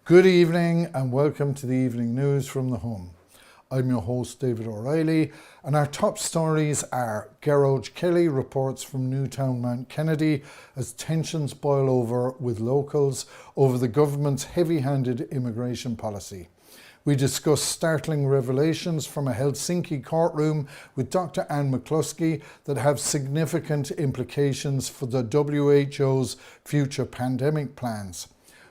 Good evening and welcome to the evening news from the home. I'm your host David O'Reilly, and our top stories are: Gearoid Kelly reports from Newtownmountkennedy as tensions boil over with locals over the government's heavy-handed immigration policy. We discuss startling revelations from a Helsinki courtroom with Dr. McClosky that have significant implications for the WHO's future pandemic plans.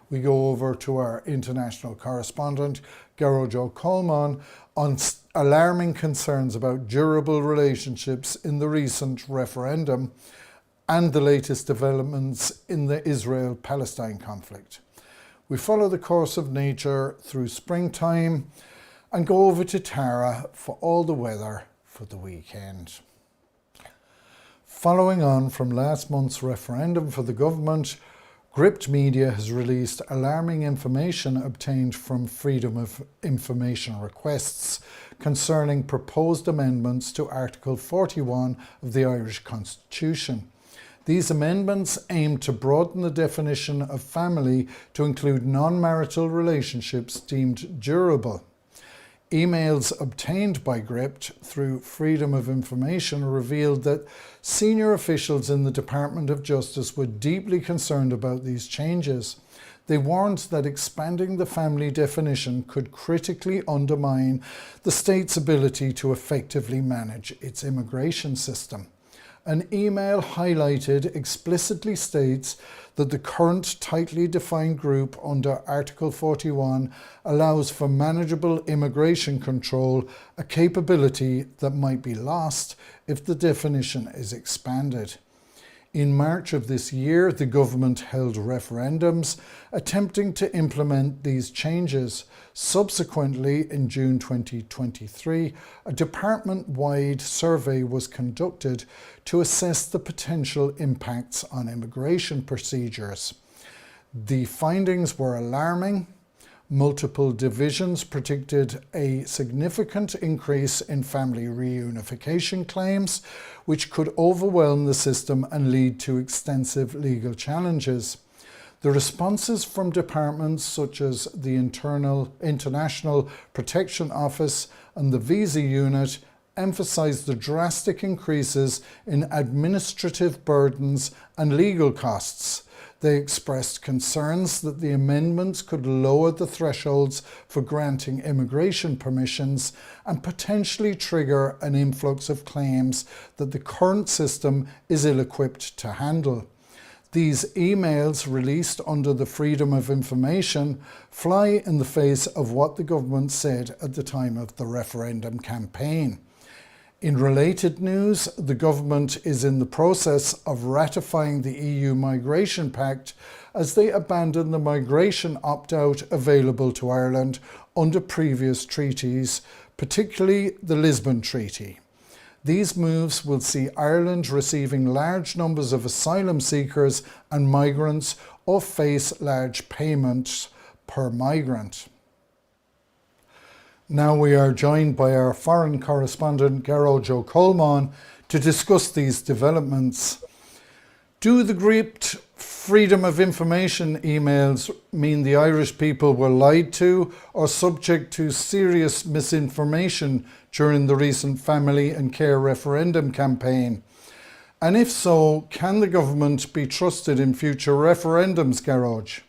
We go over to our international correspondent, Gearoid O'Colmain, on alarming concerns about durable relationships in the recent referendum and the latest developments in the Israel-Palestine conflict. We follow the course of nature through springtime and go over to Tara for all the weather for the weekend. Following on from last month's referendum for the government, Gript Media has released alarming information obtained from Freedom of Information requests concerning proposed amendments to Article 41 of the Irish Constitution. These amendments aim to broaden the definition of family to include non-marital relationships deemed durable. Emails obtained by Gript through Freedom of Information revealed that senior officials in the Department of Justice were deeply concerned about these changes. They warned that expanding the family definition could critically undermine the state's ability to effectively manage its immigration system. An email highlighted explicitly states that the current tightly defined group under Article 41 allows for manageable immigration control, a capability that might be lost if the definition is expanded. In March of this year, the government held referendums attempting to implement these changes. Subsequently, in June 2023, a department-wide survey was conducted to assess the potential impacts on immigration procedures. The findings were alarming. Multiple divisions predicted a significant increase in family reunification claims, which could overwhelm the system and lead to extensive legal challenges. The responses from departments such as the International Protection Office and the Visa Unit emphasised the drastic increases in administrative burdens and legal costs. They expressed concerns that the amendments could lower the thresholds for granting immigration permissions and potentially trigger an influx of claims that the current system is ill-equipped to handle. These emails, released under the Freedom of Information, fly in the face of what the government said at the time of the referendum campaign. In related news, the government is in the process of ratifying the EU Migration Pact as they abandon the migration opt-out available to Ireland under previous treaties, particularly the Lisbon Treaty. These moves will see Ireland receiving large numbers of asylum seekers and migrants or face large payments per migrant. Now we are joined by our foreign correspondent Gearoid O'Colmain to discuss these developments. Do the Gript Freedom of Information emails mean the Irish people were lied to or subject to serious misinformation during the recent family and care referendum campaign? And if so, can the government be trusted in future referendums, Gearoid?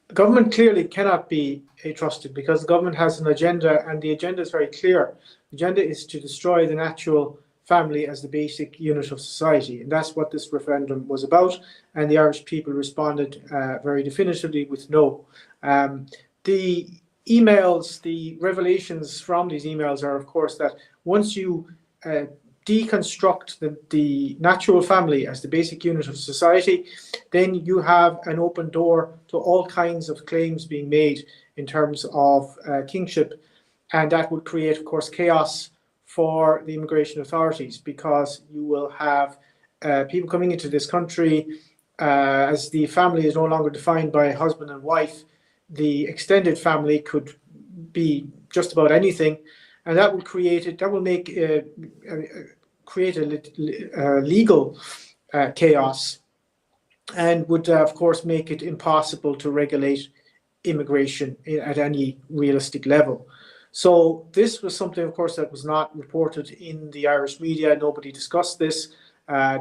The government clearly cannot be trusted because the government has an agenda, and the agenda is very clear. The agenda is to destroy the natural family as the basic unit of society, and that's what this referendum was about, and the Irish people responded very definitively with no. The emails, the revelations from these emails are, of course, that once you deconstruct the natural family as the basic unit of society, then you have an open door to all kinds of claims being made in terms of kingship, and that would create, of course, chaos for the immigration authorities, because you will have people coming into this country as the family is no longer defined by husband and wife. The extended family could be just about anything, and that will create it. That will make create a legal chaos, and would of course make it impossible to regulate immigration at any realistic level. So this was something, of course, that was not reported in the Irish media. Nobody discussed this.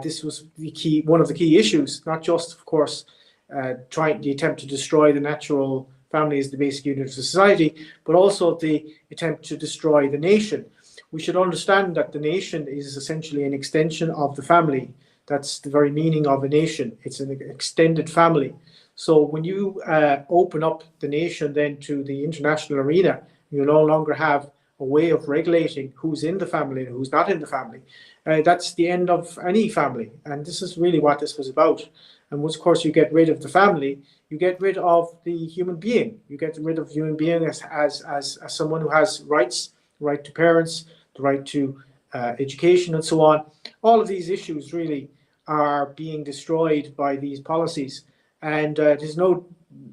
This was one of the key issues, not just, of course, the attempt to destroy the natural family as the basic unit of society, but also the attempt to destroy the nation. We should understand that the nation is essentially an extension of the family. That's the very meaning of a nation. It's an extended family. So when you open up the nation then to the international arena, you no longer have a way of regulating who's in the family and who's not in the family. That's the end of any family. And this is really what this was about. And once, of course, you get rid of the family, you get rid of the human being. You get rid of human being as someone who has rights, the right to parents, the right to education, and so on. All of these issues really are being destroyed by these policies. And it is no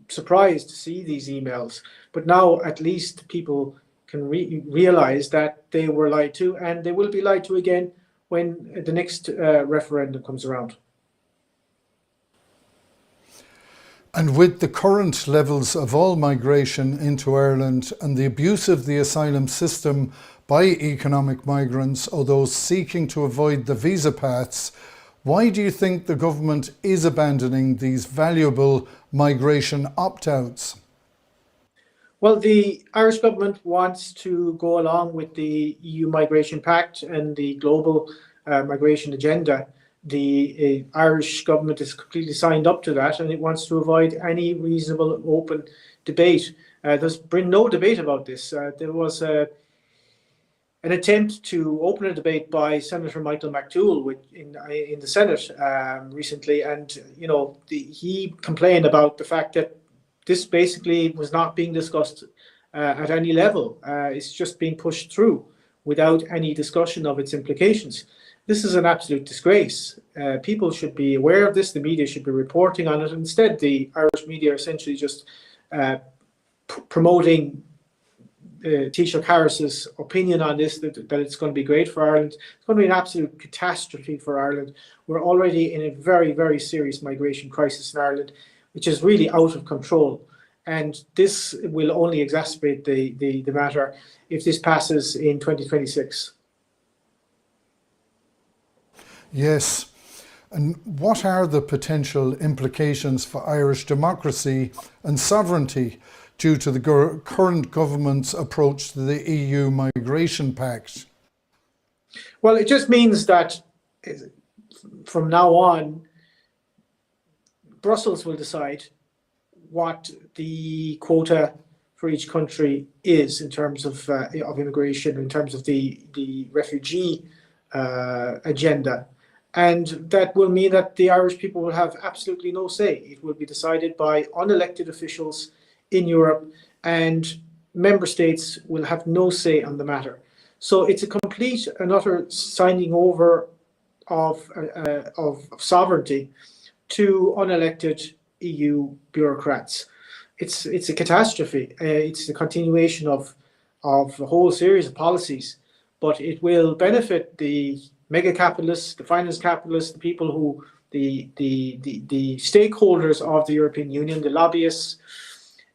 surprise to see these emails. But now at least people can realize that they were lied to, and they will be lied to again when the next referendum comes around. And with the current levels of all migration into Ireland and the abuse of the asylum system by economic migrants or those seeking to avoid the visa paths, why do you think the government is abandoning these valuable migration opt-outs? Well, the Irish government wants to go along with the EU Migration Pact and the global migration agenda. The Irish government is completely signed up to that, and it wants to avoid any reasonable open debate. There's been no debate about this. There was an attempt to open a debate by Senator Michael McDougall in the Senate recently, and he complained about the fact that this basically was not being discussed at any level. It's just being pushed through without any discussion of its implications. This is an absolute disgrace. People should be aware of this. The media should be reporting on it. Instead, the Irish media are essentially just promoting Taoiseach Harris's opinion on this, that it's going to be great for Ireland. It's going to be an absolute catastrophe for Ireland. We're already in a very, very serious migration crisis in Ireland, which is really out of control. And this will only exacerbate the matter if this passes in 2026. Yes. And what are the potential implications for Irish democracy and sovereignty due to the current government's approach to the EU Migration Pact? Well, it just means that from now on, Brussels will decide what the quota for each country is in terms of immigration, in terms of the refugee agenda. And that will mean that the Irish people will have absolutely no say. It will be decided by unelected officials in Europe, and member states will have no say on the matter. So it's a complete and utter signing over of sovereignty to unelected EU bureaucrats. It's a catastrophe. It's a continuation of a whole series of policies, but it will benefit the mega capitalists, the finance capitalists, the people who, the stakeholders of the European Union, the lobbyists,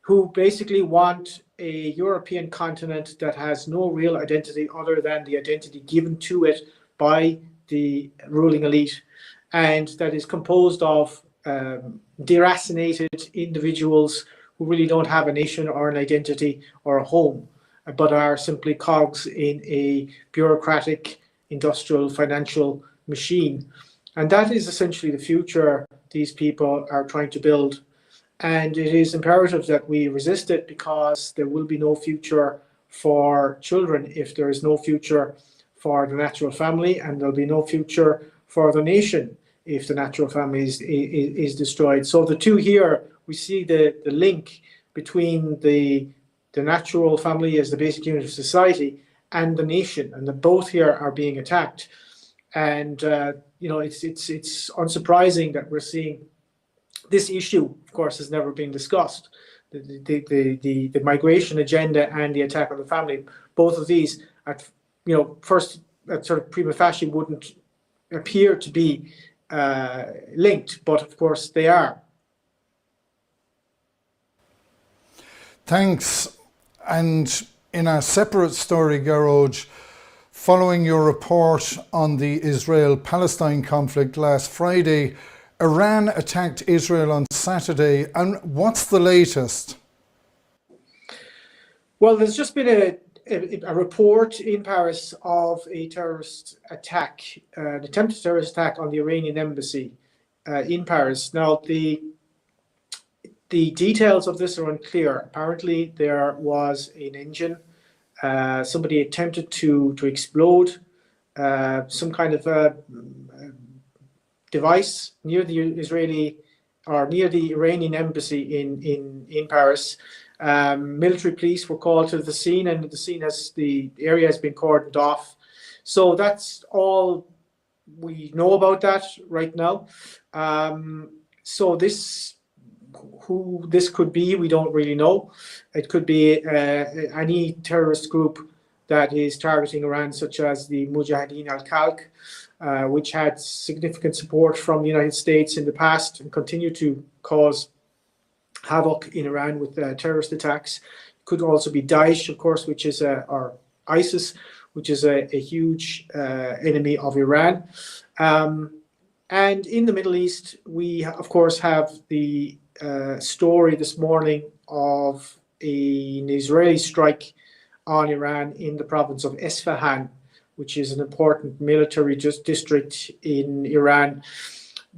who basically want a European continent that has no real identity other than the identity given to it by the ruling elite, and that is composed of deracinated individuals who really don't have a nation or an identity or a home, but are simply cogs in a bureaucratic, industrial, financial machine. And that is essentially the future these people are trying to build. And it is imperative that we resist it, because there will be no future for children if there is no future for the natural family, and there'll be no future for the nation if the natural family is destroyed. So the two here, we see the link between the the natural family as the basic unit of society and the nation, and that both here are being attacked. And it's unsurprising that we're seeing this issue. Of course, has never been discussed. The migration agenda and the attack on the family, both of these, first at sort of prima facie wouldn't appear to be linked, but of course they are. Thanks. And in a separate story, Gearoid, following your report on the Israel-Palestine conflict last Friday, Iran attacked Israel on Saturday. And what's the latest? Well, there's just been a report in Paris of a terrorist attack, an attempted terrorist attack on the Iranian embassy in Paris. Now, the details of this are unclear. Apparently, there was an engine. Somebody attempted to explode some kind of device near the Iranian embassy in Paris. Military police were called to the scene, and the area has been cordoned off. So that's all we know about that right now. So who this could be, we don't really know. It could be any terrorist group that is targeting Iran, such as the Mujahideen al-Khalq, which had significant support from the United States in the past and continue to cause havoc in Iran with terrorist attacks. Could also be Daesh, of course, or ISIS, which is a huge enemy of Iran. And in the Middle East, we, of course, have the story this morning of an Israeli strike on Iran in the province of Esfahan, which is an important military district in Iran.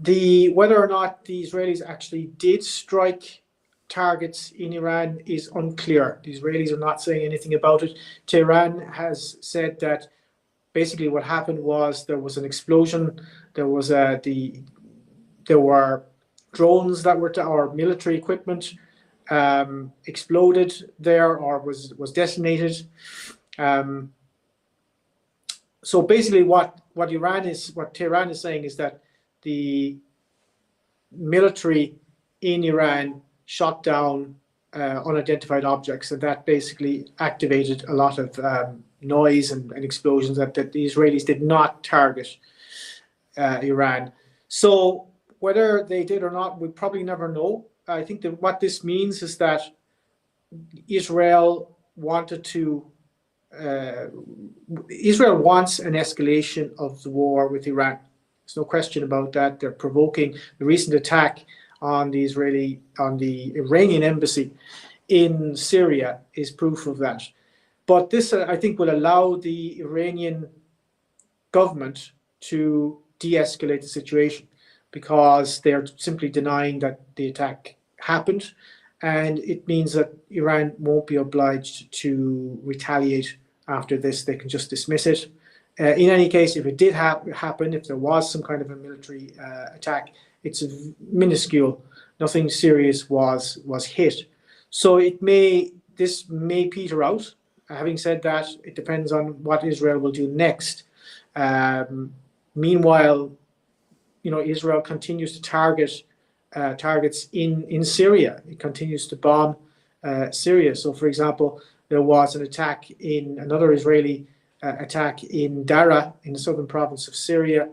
Whether or not the Israelis actually did strike targets in Iran is unclear. The Israelis are not saying anything about it. Tehran has said that basically what happened was there was an explosion. There were drones that were or military equipment exploded there or was detonated. So basically what Tehran is saying is that the military in Iran shot down unidentified objects, and that basically activated a lot of noise and explosions that the Israelis did not target Iran. So whether they did or not, we probably never know. I think that what this means is that Israel wants an escalation of the war with Iran. There's no question about that. They're provoking the recent attack on the Iranian embassy in Syria is proof of that. But this, I think, will allow the Iranian government to de-escalate the situation, because they're simply denying that the attack happened, and it means that Iran won't be obliged to retaliate after this. They can just dismiss it. In any case, if it did happen, if there was some kind of a military attack, it's minuscule. Nothing serious was hit. So this may peter out. Having said that, it depends on what Israel will do next. Meanwhile, Israel continues to target targets in Syria. It continues to bomb Syria. So, for example, there was another Israeli attack in Dara in the southern province of Syria,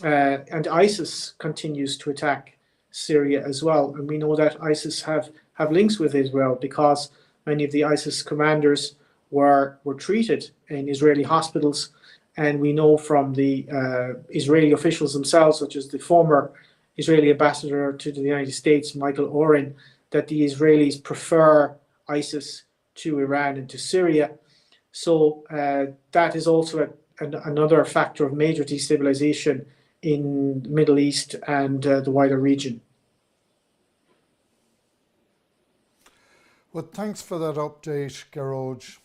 and ISIS continues to attack Syria as well. And we know that ISIS have links with Israel, because many of the ISIS commanders were treated in Israeli hospitals. And we know from the Israeli officials themselves, such as the former Israeli ambassador to the United States, Michael Oren, that the Israelis prefer ISIS to Iran and to Syria. So that is also another factor of major destabilization in the Middle East and the wider region. Well, thanks for that update, Gearoid.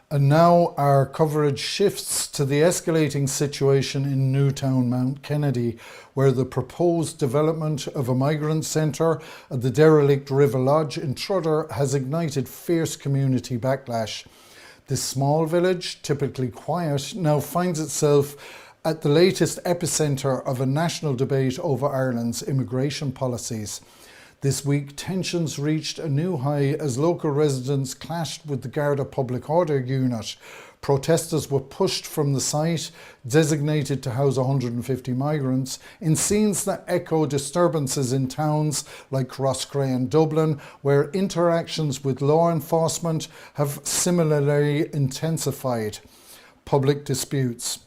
And now our coverage shifts to the escalating situation in Newtownmountkennedy, where the proposed development of a migrant centre at the derelict River Lodge in Trudder has ignited fierce community backlash. This small village, typically quiet, now finds itself at the latest epicentre of a national debate over Ireland's immigration policies. This week, tensions reached a new high as local residents clashed with the Garda Public Order unit. Protesters were pushed from the site, designated to house 150 migrants, in scenes that echo disturbances in towns like Roscrea and Dublin, where interactions with law enforcement have similarly intensified. Public disputes.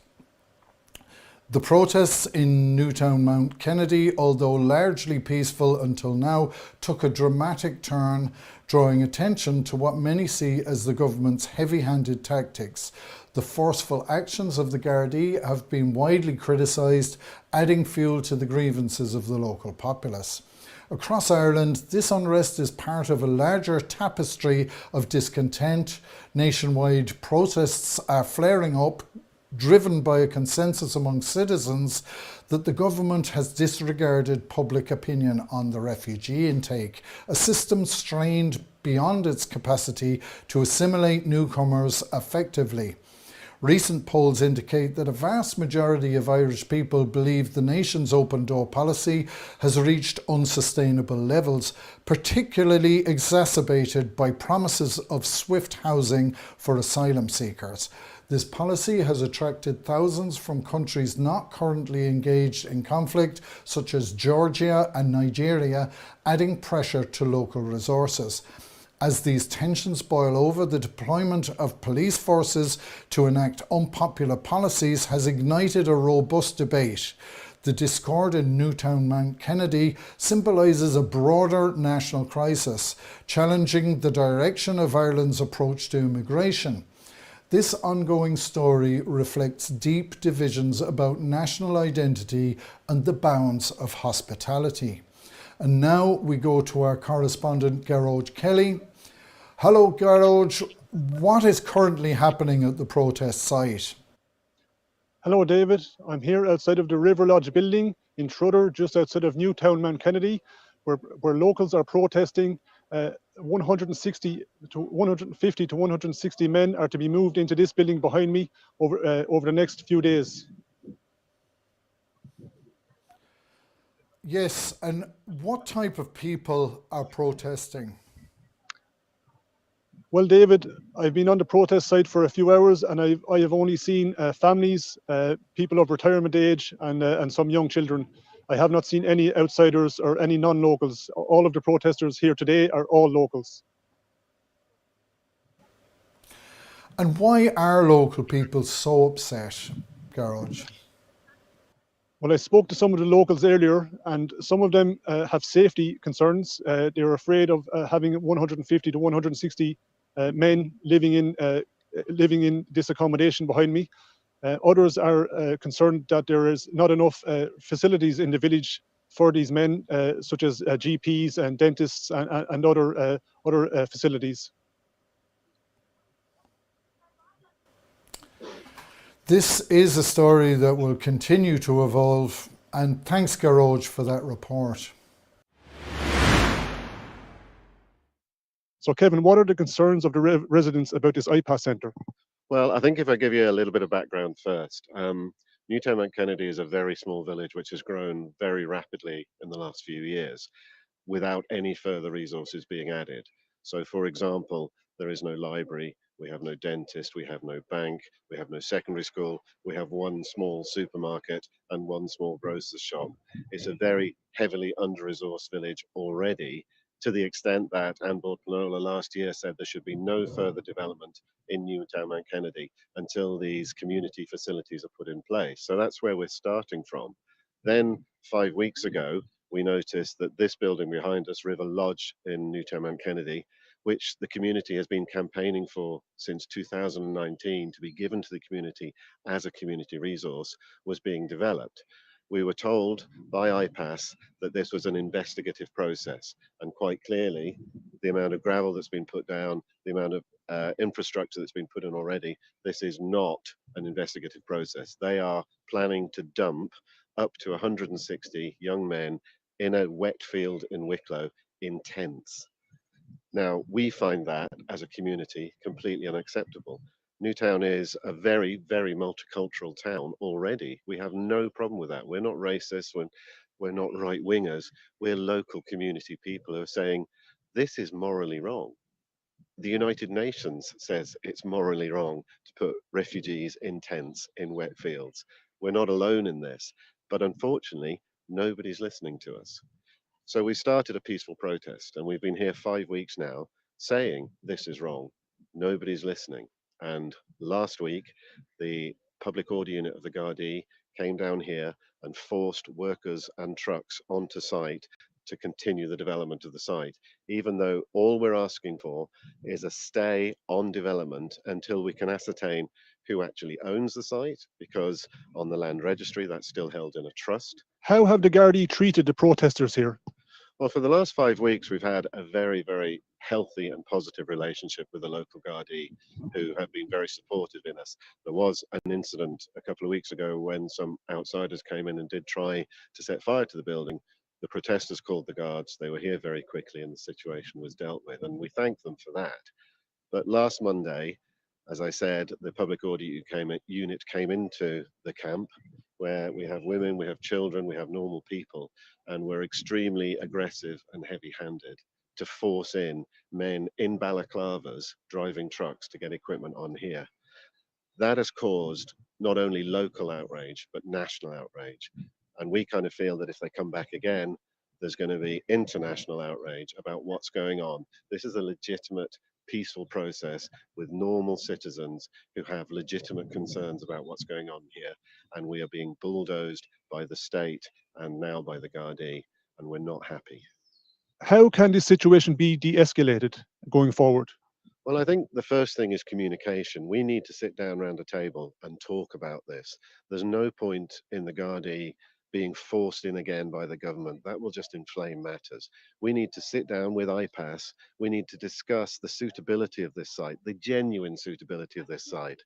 The protests in Newtownmountkennedy, although largely peaceful until now, took a dramatic turn, drawing attention to what many see as the government's heavy-handed tactics. The forceful actions of the Gardaí have been widely criticised, adding fuel to the grievances of the local populace. Across Ireland, this unrest is part of a larger tapestry of discontent. Nationwide protests are flaring up, driven by a consensus among citizens that the government has disregarded public opinion on the refugee intake, a system strained beyond its capacity to assimilate newcomers effectively. Recent polls indicate that a vast majority of Irish people believe the nation's open door policy has reached unsustainable levels, particularly exacerbated by promises of swift housing for asylum seekers. This policy has attracted thousands from countries not currently engaged in conflict, such as Georgia and Nigeria, adding pressure to local resources. As these tensions boil over, the deployment of police forces to enact unpopular policies has ignited a robust debate. The discord in Newtownmountkennedy symbolises a broader national crisis, challenging the direction of Ireland's approach to immigration. This ongoing story reflects deep divisions about national identity and the bounds of hospitality. And now we go to our correspondent Gearoid Kelly. Hello Gearoid, what is currently happening at the protest site? Hello David, I'm here outside of the River Lodge building in Trudder, just outside of Newtownmountkennedy, where locals are protesting. 150 to 160 men are to be moved into this building behind me over the next few days. Yes, and what type of people are protesting? Well, David, I've been on the protest site for a few hours, and I have only seen families, people of retirement age, and some young children. I have not seen any outsiders or any non-locals. All of the protesters here today are all locals. And why are local people so upset, Gearoid? Well, I spoke to some of the locals earlier, and some of them have safety concerns. They're afraid of having 150 to 160 men living in this accommodation behind me. Others are concerned that there is not enough facilities in the village for these men, such as GPs and dentists and other facilities. This is a story that will continue to evolve, and thanks Gearoid for that report. So Kevin, what are the concerns of the residents about this IPAS centre? Well, I think if I give you a little bit of background first, Newtownmountkennedy is a very small village which has grown very rapidly in the last few years without any further resources being added. So, for example, there is no library, we have no dentist, we have no bank, we have no secondary school, we have one small supermarket and one small grocer's shop. It's a very heavily under-resourced village already, to the extent that Anne Bourke-Nola last year said there should be no further development in Newtownmountkennedy until these community facilities are put in place. So that's where we're starting from. Then 5 weeks ago, we noticed that this building behind us, River Lodge in Newtownmountkennedy, which the community has been campaigning for since 2019 to be given to the community as a community resource, was being developed. We were told by IPAS that this was an investigative process, and quite clearly the amount of gravel that's been put down, the amount of infrastructure that's been put in already. This is not an investigative process. They are planning to dump up to 160 young men in a wet field in Wicklow in tents. Now, we find that as a community completely unacceptable. Newtown is a very, very multicultural town already. We have no problem with that. We're not racist, we're not right wingers. We're local community people who are saying this is morally wrong. The United Nations says it's morally wrong to put refugees in tents in wet fields. We're not alone in this, but unfortunately, nobody's listening to us. So we started a peaceful protest, and we've been here 5 weeks now saying this is wrong. Nobody's listening. And last week, the public order unit of the Gardaí came down here and forced workers and trucks onto site to continue the development of the site, even though all we're asking for is a stay on development until we can ascertain who actually owns the site, because on the land registry, that's still held in a trust. How have the Gardaí treated the protesters here? Well, for the last 5 weeks, we've had a very, very healthy and positive relationship with the local Gardaí, who have been very supportive in us. There was an incident a couple of weeks ago when some outsiders came in and did try to set fire to the building. The protesters called the guards. They were here very quickly and the situation was dealt with, and we thank them for that. But last Monday, as I said, the public order unit came into the camp, where we have women, we have children, we have normal people, and we're extremely aggressive and heavy-handed to force in men in balaclavas driving trucks to get equipment on here. That has caused not only local outrage, but national outrage. And we kind of feel that if they come back again, there's going to be international outrage about what's going on. This is a legitimate, peaceful process with normal citizens who have legitimate concerns about what's going on here. And we are being bulldozed by the state and now by the Gardaí, and we're not happy. How can this situation be de-escalated going forward? Well, I think the first thing is communication. We need to sit down around a table and talk about this. There's no point in the Gardaí being forced in again by the government. That will just inflame matters. We need to sit down with IPAS. We need to discuss the suitability of this site, the genuine suitability of this site.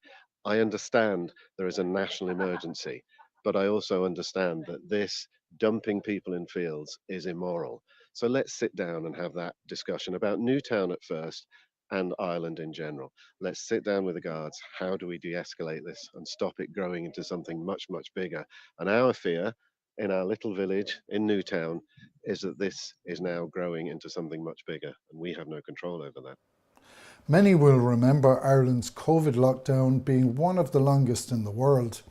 I understand there is a national emergency, but I also understand that this dumping people in fields is immoral. So let's sit down and have that discussion about Newtown at first and Ireland in general. Let's sit down with the guards. How do we de-escalate this and stop it growing into something much, much bigger? And our fear in our little village in Newtown is that this is now growing into something much bigger, and we have no control over that. Many will remember Ireland's COVID lockdown being one of the longest in the world.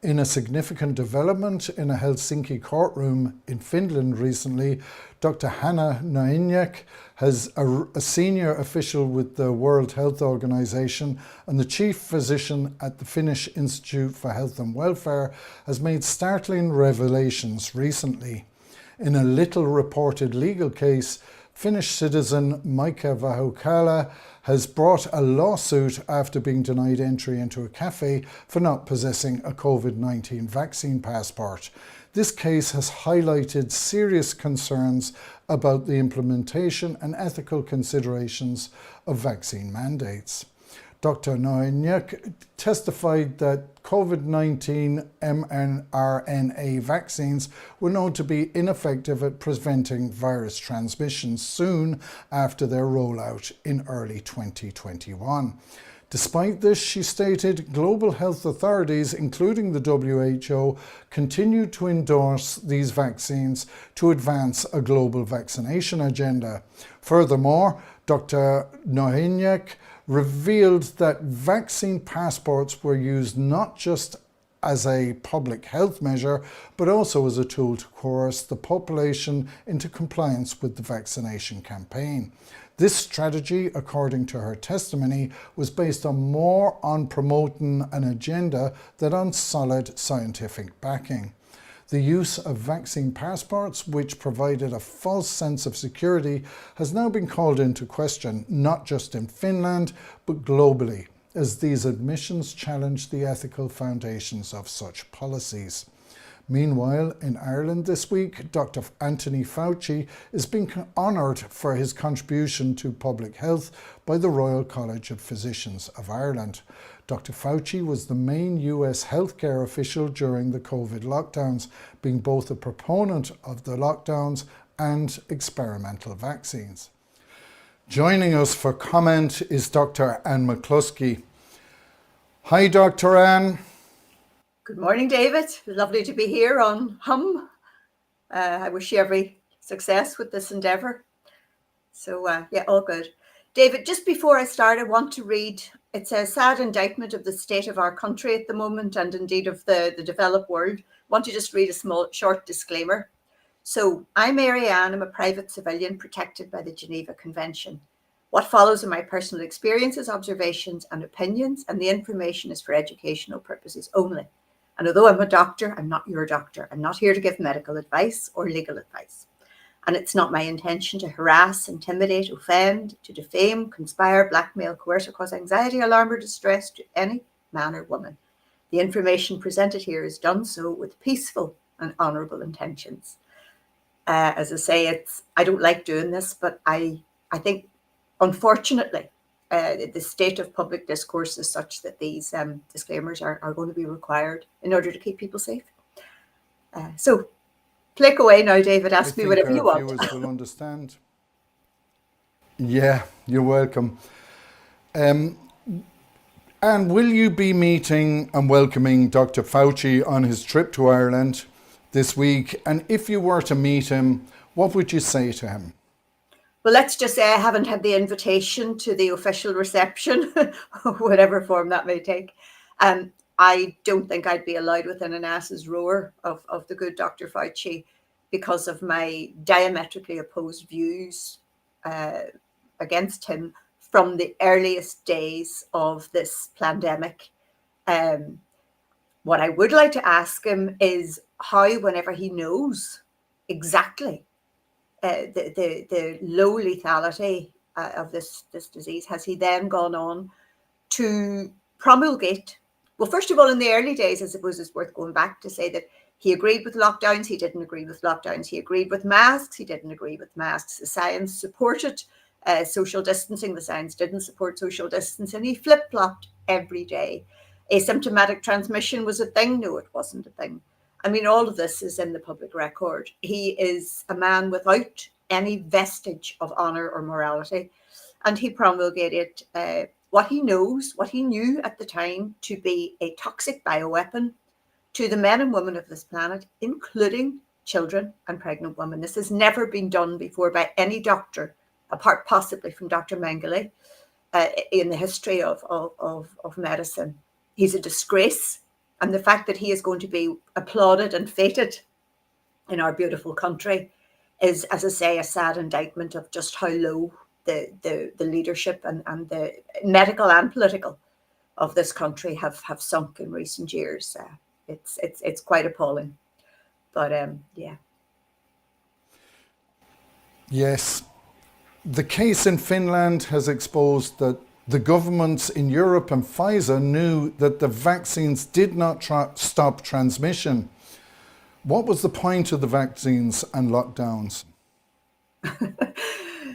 In a significant development in a Helsinki courtroom in Finland recently, Dr. Hanna Nohynek, a senior official with the World Health Organization and the chief physician at the Finnish Institute for Health and Welfare, has made startling revelations recently. In a little reported legal case, Finnish citizen Maika Vahokala has brought a lawsuit after being denied entry into a cafe for not possessing a COVID-19 vaccine passport. This case has highlighted serious concerns about the implementation and ethical considerations of vaccine mandates. Dr. Nohynek testified that COVID-19 mRNA vaccines were known to be ineffective at preventing virus transmission soon after their rollout in early 2021. Despite this, she stated, global health authorities, including the WHO, continue to endorse these vaccines to advance a global vaccination agenda. Furthermore, Dr. Nohynek revealed that vaccine passports were used not just as a public health measure, but also as a tool to coerce the population into compliance with the vaccination campaign. This strategy, according to her testimony, was based more on promoting an agenda than on solid scientific backing. The use of vaccine passports, which provided a false sense of security, has now been called into question, not just in Finland, but globally, as these admissions challenge the ethical foundations of such policies. Meanwhile, in Ireland this week, Dr. Anthony Fauci is being honoured for his contribution to public health by the Royal College of Physicians of Ireland. Dr. Fauci was the main US healthcare official during the COVID lockdowns, being both a proponent of the lockdowns and experimental vaccines. Joining us for comment is Dr. Anne McClosky. Hi, Dr. Anne. Good morning, David. Lovely to be here on Hum. I wish you every success with this endeavour. So, yeah, all good. David, just before I start, I want to read, it's a sad indictment of the state of our country at the moment, and indeed of the developed world. I want to just read a short disclaimer. So, I'm Mary Ann, I'm a private civilian protected by the Geneva Convention. What follows are my personal experiences, observations and opinions, and the information is for educational purposes only. And although I'm a doctor, I'm not your doctor. I'm not here to give medical advice or legal advice. And it's not my intention to harass, intimidate, offend, to defame, conspire, blackmail, coerce, or cause anxiety, alarm, or distress to any man or woman. The information presented here is done so with peaceful and honourable intentions. As I say, I don't like doing this, but I think, unfortunately, the state of public discourse is such that these disclaimers are going to be required in order to keep people safe. So, click away now, David. Ask me whatever you want. Viewers will understand. Yeah, you're welcome. And will you be meeting and welcoming Dr. Fauci on his trip to Ireland this week? And if you were to meet him, what would you say to him? Well, let's just say I haven't had the invitation to the official reception, whatever form that may take. I don't think I'd be allowed within an ass's roar of the good Dr. Fauci because of my diametrically opposed views against him from the earliest days of this pandemic. What I would like to ask him is how, whenever he knows exactly the low lethality of this disease, has he then gone on to promulgate? Well, first of all, in the early days, I suppose it's worth going back to say that he agreed with lockdowns, he didn't agree with lockdowns. He agreed with masks, he didn't agree with masks. The science supported social distancing, the science didn't support social distancing. He flip-flopped every day. Asymptomatic transmission was a thing. No, it wasn't a thing. I mean, all of this is in the public record. He is a man without any vestige of honour or morality. And he promulgated what he knows, what he knew at the time to be a toxic bioweapon to the men and women of this planet, including children and pregnant women. This has never been done before by any doctor, apart possibly from Dr. Mengele, in the history of medicine. He's a disgrace. And the fact that he is going to be applauded and feted in our beautiful country is, as I say, a sad indictment of just how low the leadership and the medical and political of this country have sunk in recent years. It's quite appalling. But yeah. Yes. The case in Finland has exposed that the governments in Europe and Pfizer knew that the vaccines did not stop transmission. What was the point of the vaccines and lockdowns?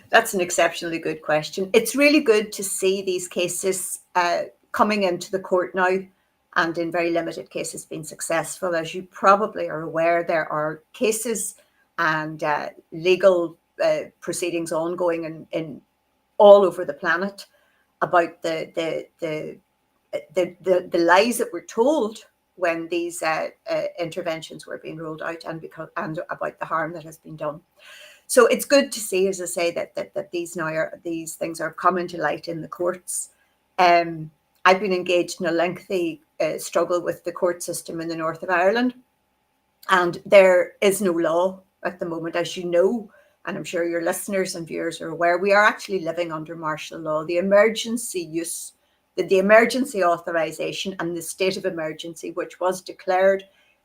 That's an exceptionally good question. It's really good to see these cases coming into the court now, and in very limited cases being successful. As you probably are aware, there are cases and legal proceedings ongoing in all over the planet about the lies that were told when these interventions were being rolled out, and about the harm that has been done. So it's good to see, as I say, that these things are coming to light in the courts. I've been engaged in a lengthy struggle with the court system in the north of Ireland, and there is no law at the moment, as you know. And I'm sure your listeners and viewers are aware, we are actually living under martial law. The emergency use, the emergency authorization and the state of emergency, which was declared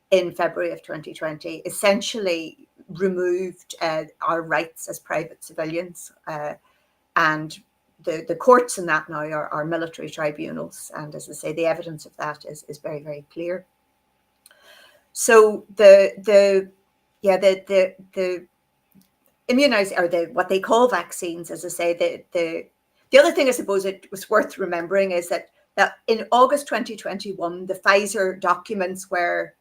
in February of 2020, essentially removed our rights as private civilians. And the courts in that now are military tribunals. And as I say, the evidence of that is very, very clear. So the immunize, or what they call vaccines, as I say, the other thing I suppose it was worth remembering is that in August 2021, the Pfizer documents were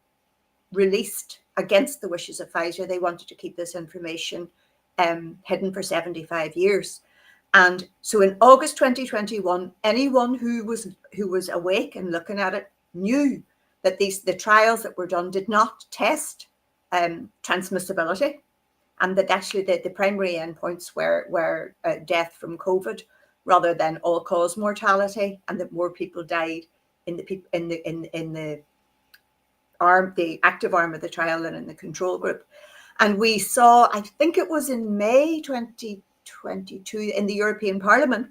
released against the wishes of Pfizer. They wanted to keep this information hidden for 75 years. And so in August 2021, anyone who was awake and looking at it knew that the trials that were done did not test transmissibility, and that actually the primary endpoints were death from COVID rather than all-cause mortality, and that more people died in the active arm of the trial than in the control group. And we saw, I think it was in May 2022, in the European Parliament,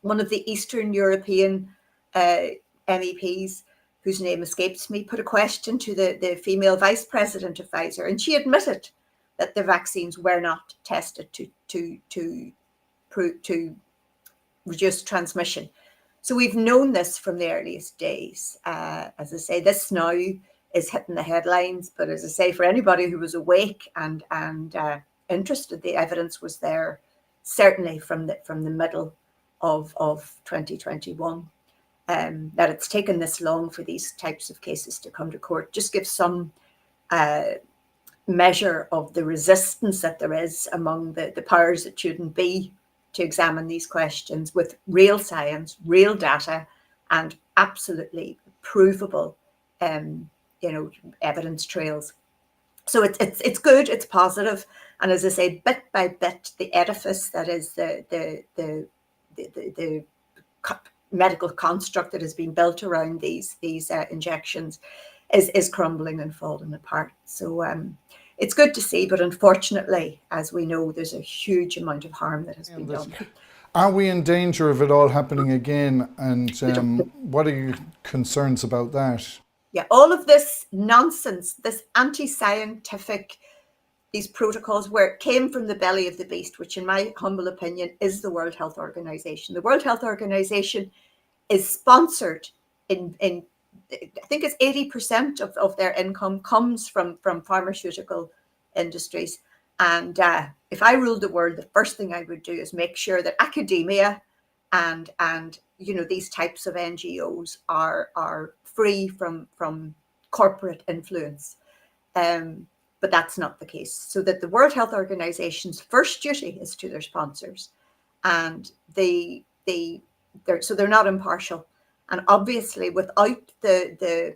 one of the Eastern European MEPs, whose name escapes me, put a question to the female vice president of Pfizer, and she admitted that the vaccines were not tested to reduce transmission. So we've known this from the earliest days. As I say, this now is hitting the headlines, but as I say, for anybody who was awake and interested, the evidence was there certainly from the middle of 2021. That it's taken this long for these types of cases to come to court just gives some measure of the resistance that there is among the powers that shouldn't be to examine these questions with real science, real data, and absolutely provable evidence trails. So it's good, it's positive, and as I say, bit by bit, the edifice that is the medical construct that has been built around these injections is crumbling and falling apart. So it's good to see, but unfortunately, as we know, there's a huge amount of harm that has been done. Are we in danger of it all happening again? And what are your concerns about that? Yeah, all of this nonsense, this anti-scientific, these protocols, where it came from the belly of the beast, which in my humble opinion is the World Health Organization. The World Health Organization is sponsored in I think it's 80% of their income comes from pharmaceutical industries. And if I ruled the world, the first thing I would do is make sure that academia and these types of NGOs are free from corporate influence. But that's not the case. So that the World Health Organization's first duty is to their sponsors, and they're not impartial. And obviously, without the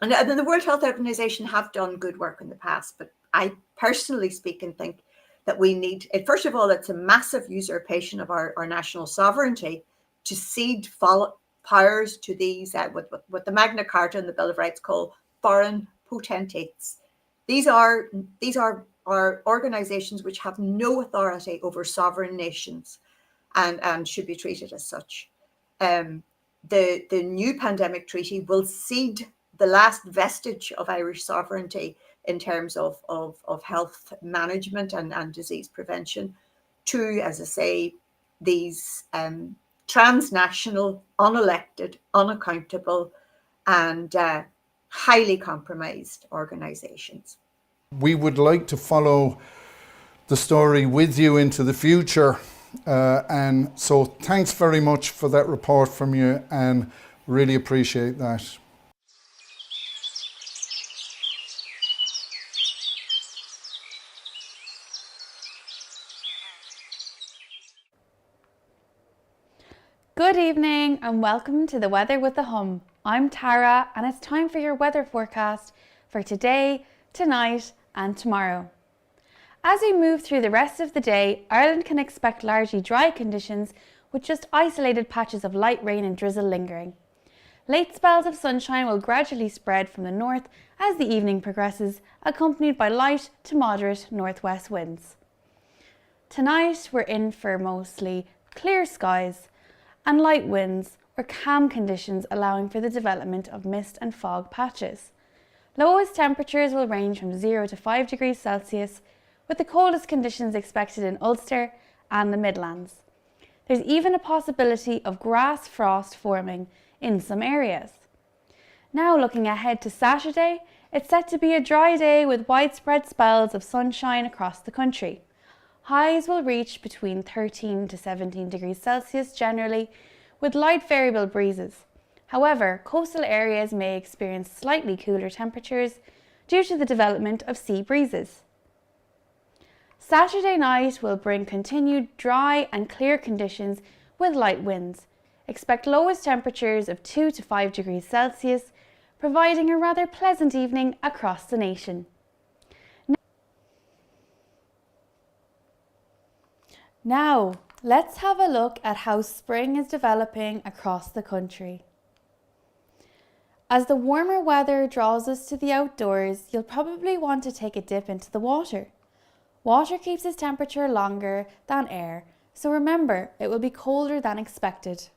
World Health Organization have done good work in the past, but I personally speaking think that we need, first of all, it's a massive usurpation of our national sovereignty to cede powers to these, what the Magna Carta and the Bill of Rights call foreign potentates. These are organizations which have no authority over sovereign nations and should be treated as such. The new pandemic treaty will cede the last vestige of Irish sovereignty in terms of health management and disease prevention to, as I say, these transnational, unelected, unaccountable, and highly compromised organizations. We would like to follow the story with you into the future. And so thanks very much for that report from you, and really appreciate that. Good evening and welcome to the Weather with the Hum. I'm Tara and it's time for your weather forecast for today, tonight and tomorrow. As we move through the rest of the day, Ireland can expect largely dry conditions with just isolated patches of light rain and drizzle lingering. Late spells of sunshine will gradually spread from the north as the evening progresses, accompanied by light to moderate northwest winds. Tonight we're in for mostly clear skies and light winds or calm conditions, allowing for the development of mist and fog patches. Lowest temperatures will range from 0 to 5 degrees Celsius, with the coldest conditions expected in Ulster and the Midlands. There's even a possibility of grass frost forming in some areas. Now looking ahead to Saturday, It's set to be a dry day with widespread spells of sunshine across the country. Highs will reach between 13 to 17 degrees Celsius generally, with light variable breezes. However, coastal areas may experience slightly cooler temperatures due to the development of sea breezes. Saturday night will bring continued dry and clear conditions with light winds. Expect lowest temperatures of 2 to 5 degrees Celsius, providing a rather pleasant evening across the nation. Now, let's have a look at how spring is developing across the country. As the warmer weather draws us to the outdoors, you'll probably want to take a dip into the water. Water keeps its temperature longer than air, so remember, it will be colder than expected.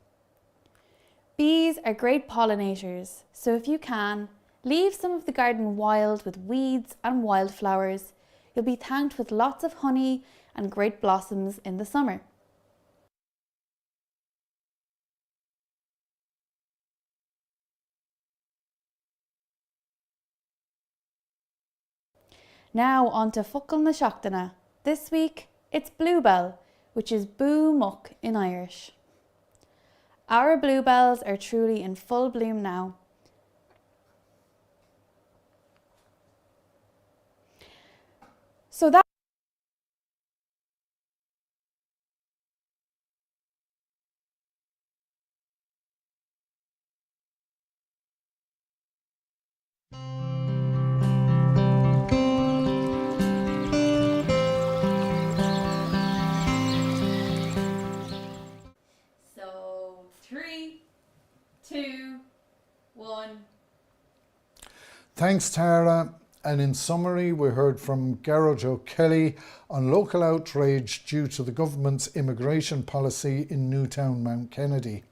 Bees are great pollinators, so if you can, leave some of the garden wild with weeds and wildflowers. You'll be thanked with lots of honey and great blossoms in the summer. Now on to Focal na Seachtaine. This week it's Bluebell, which is Boo Muck in Irish. Our bluebells are truly in full bloom now. So that So 3, 2, 1. Thanks, Tara. And in summary, we heard from Gearoid O'Kelly on local outrage due to the government's immigration policy in Newtownmountkennedy.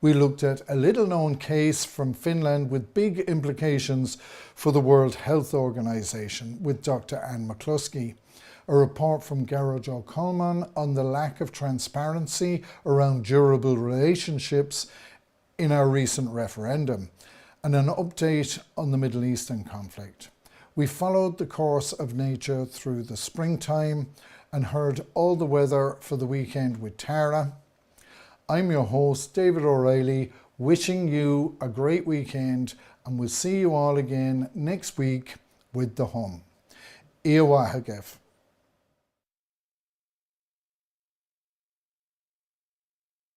We looked at a little-known case from Finland with big implications for the World Health Organization with Dr. McClosky. A report from Gearoid O'Colmain on the lack of transparency around durable relationships in our recent referendum, and an update on the Middle Eastern conflict. We followed the course of nature through the springtime and heard all the weather for the weekend with Tara. I'm your host, David O'Reilly, wishing you a great weekend, and we'll see you all again next week with The Hum. Iawahagef.